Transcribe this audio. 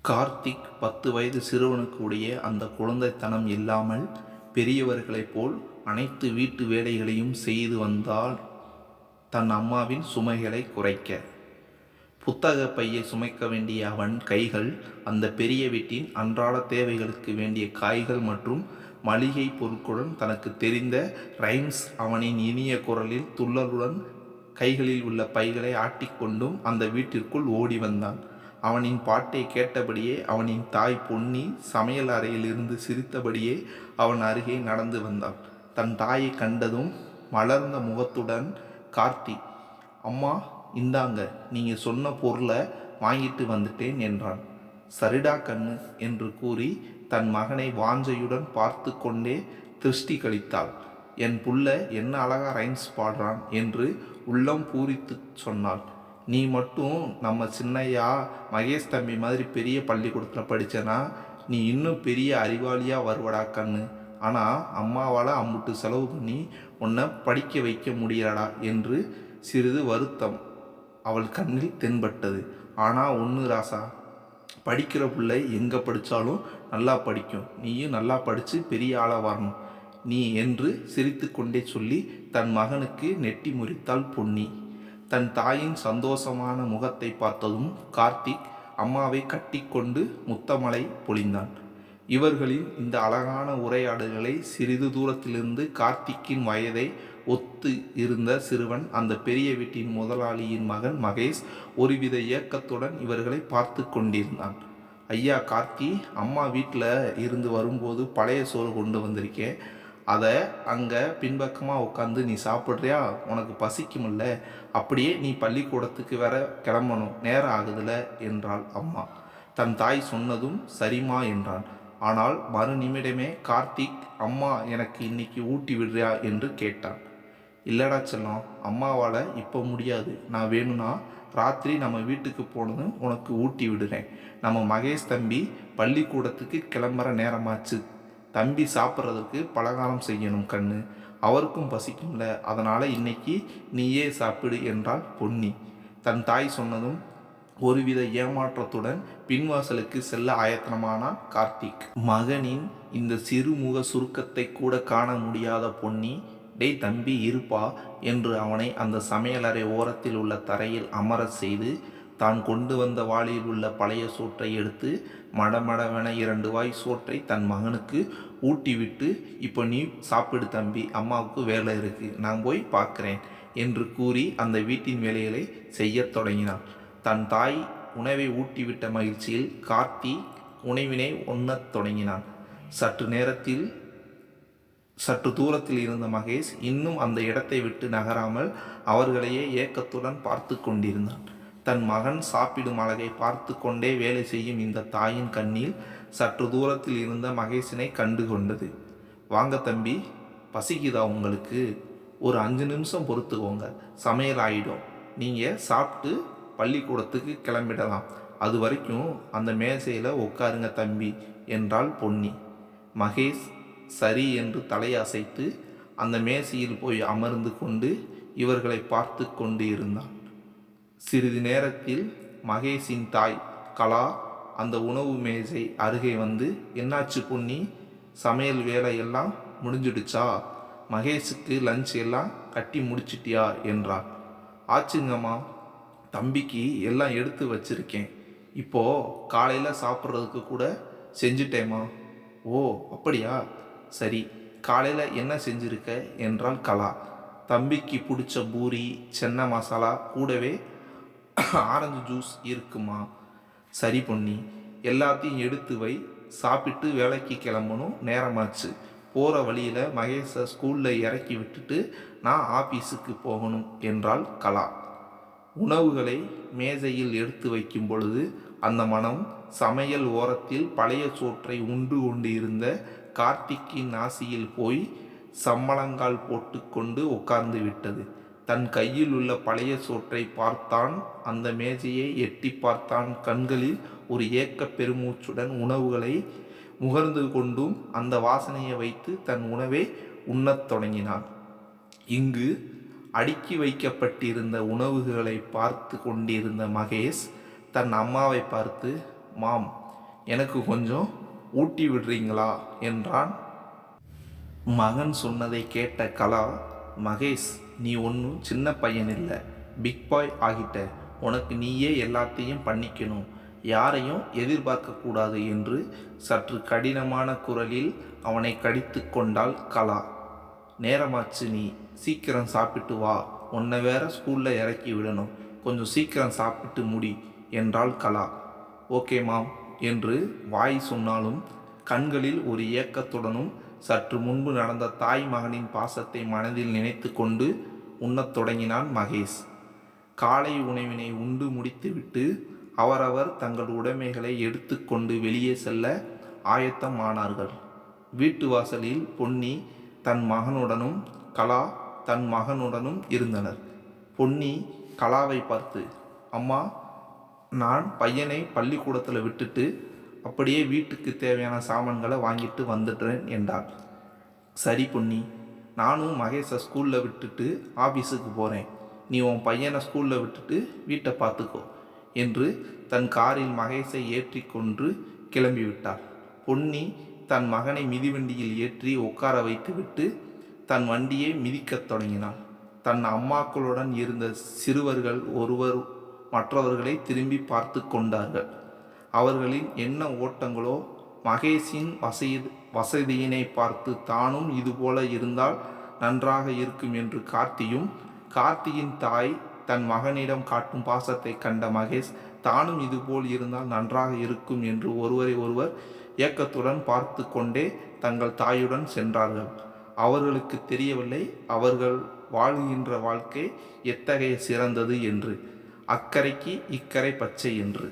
கார்த்திக் 10 வயது சிறுவனுக்கு உடைய அந்த குழந்தைத்தனம் இல்லாமல் பெரியவர்களைப் போல் அனைத்து வீட்டு வேலைகளையும் செய்து வந்தால் தன் அம்மாவின் சுமைகளை குறைக்க. புத்தக பையை சுமைக்க வேண்டிய அவன் கைகள் அந்த பெரிய வீட்டின் அன்றாட தேவைகளுக்கு வேண்டிய காய்கள் மற்றும் மளிகை பொருட்களுடன் தனக்கு தெரிந்த ரைம்ஸ் அவனின் இனிய குரலில் துள்ளலுடன் கைகளில் உள்ள பைகளை ஆட்டிக்கொண்டும் அந்த வீட்டிற்குள் ஓடி வந்தான். அவனின் பாட்டை கேட்டபடியே அவனின் தாய் பொன்னி சமையல் அறையிலிருந்து சிரித்தபடியே அவன் அருகே நடந்து வந்தாள். தன் தாயை கண்டதும் மலர்ந்த முகத்துடன், கார்த்திக், அம்மா இந்தாங்க, நீங்கள் சொன்ன பொருளை வாங்கிட்டு வந்துட்டேன் என்றான். சரிடா கண்ணு என்று கூறி தன் மகனை வாஞ்சையுடன் பார்த்து கொண்டே திருஷ்டி கழித்தாள். என் புள்ள என்ன அழகா ரைம்ஸ் பாடுறான் என்று உள்ளம் பூரித்து சொன்னாள். நீ மட்டும் நம்ம சின்னையா மகேஷ் தம்பி மாதிரி பெரிய பள்ளிக்கூடத்தில் படித்தனா நீ இன்னும் பெரிய அறிவாளியாக வருவடா கண்ணு. ஆனால் அம்மாவால் அம்புட்டு செலவு பண்ணி உன்னை படிக்க வைக்க முடியலடா என்று சிறிது வருத்தம் அவள் கண்ணில் தென்பட்டது. ஆனால் ஒன்று ராசா, படிக்கிற பிள்ளை எங்கே படித்தாலும் நல்லா படிக்கும். நீயும் நல்லா படித்து பெரிய ஆளாக வரணும் நீ என்று சிரித்து கொண்டே சொல்லி தன் மகனுக்கு நெட்டி முறித்தாள் பொன்னி. தன் தாயின் சந்தோஷமான முகத்தை பார்த்ததும் கார்த்திக் அம்மாவை கட்டி கொண்டு முத்தமலை பொழிந்தான். இவர்களின் இந்த அழகான உரையாடல்களை சிறிது தூரத்திலிருந்து கார்த்திக்கின் வயதை ஒத்து இருந்த சிறுவன், அந்த பெரிய வீட்டின் முதலாளியின் மகன் மகேஷ், ஒருவித ஏக்கத்துடன் இவர்களை பார்த்து கொண்டிருந்தான். ஐயா கார்த்தி, அம்மா வீட்டில் இருந்து வரும்போது பழைய சோறு கொண்டு வந்திருக்கேன், அதை அங்கே பின்பக்கமாக உட்காந்து நீ சாப்பிட்றியா? உனக்கு பசிக்குமில்ல, அப்படியே நீ பள்ளிக்கூடத்துக்கு வேற கிளம்பணும், நேரம் ஆகுதுல என்றாள் அம்மா. தன் தாய் சொன்னதும் சரிம்மா என்றான். ஆனால் மறு நிமிடமே கார்த்திக், அம்மா எனக்கு இன்னைக்கு ஊட்டி விடுறியா என்று கேட்டான். இல்லடா செல்லம், அம்மாவால் இப்போ முடியாது, நான் வேணும்னா ராத்திரி நம்ம வீட்டுக்கு போனதும் உனக்கு ஊட்டி விடுறேன். நம்ம மகேஷ் தம்பி பள்ளிக்கூடத்துக்கு கிளம்புற நேரமாச்சு, தம்பி சாப்பிட்றதுக்கு பலகாரம் செய்யணும் கண்ணு, அவருக்கும் பசிக்கும்ல, அதனால் இன்னைக்கு நீயே சாப்பிடு என்றாள் பொன்னி. தன் தாய் சொன்னதும் ஒருவித ஏமாற்றத்துடன் பின்வாசலுக்கு செல்ல ஆயத்தனமானான் கார்த்திக். மகனின் இந்த சிறுமுக சுருக்கத்தை கூட காண முடியாத பொன்னி, டேய் தம்பி இருப்பா என்று அவனை அந்த சமையலறை ஓரத்தில் உள்ள தரையில் அமர செய்து தான் கொண்டு வந்த வாளியில் உள்ள பழைய சோற்றை எடுத்து மடமடவென 2 வாய் சோற்றை தன் மகனுக்கு ஊட்டிவிட்டு, இப்போ நீ சாப்பிடு தம்பி, அம்மாவுக்கு வேலை இருக்கு, நான் போய் பார்க்குறேன் என்று கூறி அந்த வீட்டின் வேலைகளை செய்ய தொடங்கினான். தன் தாய் உணவை ஊட்டிவிட்ட மகிழ்ச்சியில் கார்த்தி உணவினை உண்ணத் தொடங்கினான். சற்று தூரத்தில் இருந்த மகேஷ் இன்னும் அந்த இடத்தை விட்டு நகராமல் அவர்களையே ஏக்கத்துடன் பார்த்து கொண்டிருந்தான். தன் மகன் சாப்பிடும் அழகை பார்த்து கொண்டே வேலை செய்யும் இந்த தாயின் கண்ணில் சற்று தூரத்தில் இருந்த மகேஷினை கண்டு கொண்டது. வாங்க தம்பி, பசிக்குதா உங்களுக்கு? ஒரு 5 நிமிஷம் பொறுத்துக்கோங்க, சமையல் ஆகிடும், நீங்கள் சாப்பிட்டு பள்ளிக்கூடத்துக்கு கிளம்பிடலாம், அது வரைக்கும் அந்த மேசையில் உட்காருங்க தம்பி என்றாள் பொன்னி. மகேஷ் சரி என்று தலையசைத்து அந்த மேசையில் போய் அமர்ந்து கொண்டு இவர்களை பார்த்து கொண்டு இருந்தான். சிறிது நேரத்தில் மகேஷின் தாய் கலா அந்த உணவு மேஜை அருகே வந்து, என்னாச்சு பொன்னி, சமையல் வேலை எல்லாம் முடிஞ்சிடுச்சா? மகேஷுக்கு லஞ்ச் எல்லாம் கட்டி முடிச்சிட்டியா என்றார். ஆச்சுங்கம்மா, தம்பிக்கு எல்லாம் எடுத்து வச்சிருக்கேன், இப்போது காலையில் சாப்பிட்றதுக்கு கூட செஞ்சுட்டேம்மா. ஓ அப்படியா, சரி, காலையில் என்ன செஞ்சுருக்க என்றாள் கலா. தம்பிக்கு பிடிச்ச பூரி, சென்னை மசாலா, கூடவே ஆரஞ்சு ஜூஸ் இருக்குமா? சரி பொன்னி, எல்லாத்தையும் எடுத்து வை, சாப்பிட்டு வேலைக்கு கிளம்பணும், நேரமாச்சு. போகிற வழியில் மகேஷை ஸ்கூலில் இறக்கி விட்டுட்டு நான் ஆஃபீஸுக்கு போகணும் என்றாள் கலா. உணவுகளை மேஜையில் எடுத்து வைக்கும் பொழுது அந்த மனம் சமையல் ஓரத்தில் பழைய சோற்றை உண்டு கொண்டு இருந்த கார்த்திக்கின் நாசியில் போய் சம்மளங்கால் போட்டு கொண்டு உட்கார்ந்து விட்டது. தன் கையில் உள்ள பழைய சோற்றை பார்த்தான், அந்த மேஜையை எட்டி பார்த்தான். கண்களில் ஒரு ஏக்க பெருமூச்சுடன் உணவுகளை முகர்ந்து கொண்டும் அந்த வாசனையை வைத்து தன் உணவை உண்ணத் தொடங்கினான். இங்கு அடுக்கி வைக்கப்பட்டிருந்த உணவுகளை பார்த்து கொண்டிருந்த மகேஷ் தன் அம்மாவை பார்த்து, மாம், எனக்கு கொஞ்சம் ஊட்டி விடுறீங்களா என்றான். மகன் சொன்னதை கேட்ட கலா, மகேஷ், நீ ஒன்றும் சின்ன பையன் இல்லை, பிக் பாய் ஆகிட்ட, உனக்கு நீயே எல்லாத்தையும் பண்ணிக்கணும், யாரையும் எதிர்பார்க்கக்கூடாது என்று சற்று கடினமான குரலில் அவனை கடித்து கொண்டாள் கலா. நேரமாச்சு, நீ சீக்கிரம் சாப்பிட்டு வா, உன்னை வேற ஸ்கூலில் இறக்கி விடணும், கொஞ்சம் சீக்கிரம் சாப்பிட்டு முடி என்றாள் கலா. ஓகே மாம் என்று வாய் சொன்னாலும் கண்களில் ஒரு ஏக்கத்துடனும் சற்று முன்பு நடந்த தாய் மகனின் பாசத்தை மனதில் நினைத்து கொண்டு உண்ணத் தொடங்கினான் மகேஷ். காலை உணவினை உண்டு முடித்துவிட்டு அவரவர் தங்கள் உடைமைகளை எடுத்து கொண்டு வெளியே செல்ல ஆயத்தம் ஆனார்கள். வீட்டு வாசலில் பொன்னி தன் மகனுடனும் கலா தன் மகனுடனும் இருந்தனர். பொன்னி கலாவை பார்த்து, அம்மா, நான் பையனை பள்ளிக்கூடத்தில் விட்டுட்டு அப்படியே வீட்டுக்கு தேவையான சாமான்களை வாங்கிட்டு வந்துடுறேன் என்றாள். சரி பொன்னி, நானும் மகேஷை ஸ்கூலில் விட்டுட்டு ஆஃபீஸுக்கு போகிறேன், நீ உன் பையனை ஸ்கூலில் விட்டுட்டு வீட்டை பார்த்துக்கோ என்று தன் காரில் மகேஷை ஏற்றி கொண்டு கிளம்பிவிட்டார். பொன்னி தன் மகனை மிதிவண்டியில் ஏற்றி உட்கார வைத்துவிட்டு தன் வண்டியை மிதிக்கத் தொடங்கினாள். தன் அம்மாக்களுடன் இருந்த சிறுவர்கள் ஒருவர் மற்றவர்களை திரும்பி பார்த்து கொண்டார்கள். அவர்களின் என்ன ஓட்டங்களோ! மகேஷின் வசதியினை பார்த்து தானும் இதுபோல இருந்தால் நன்றாக இருக்கும் என்று கார்த்தியின் தாய் தன் மகனிடம் காட்டும் பாசத்தை கண்ட மகேஷ் தானும் இதுபோல் இருந்தால் நன்றாக இருக்கும் என்று ஒருவரை ஒருவர் ஏக்கத்துடன் பார்த்து கொண்டே தங்கள் தாயுடன் சென்றார்கள். அவர்களுக்கு தெரியவில்லை அவர்கள் வாழ்கின்ற வாழ்க்கை எத்தகைய சிறந்தது என்று. அக்கரைக்கு இக்கரை பச்சை என்று.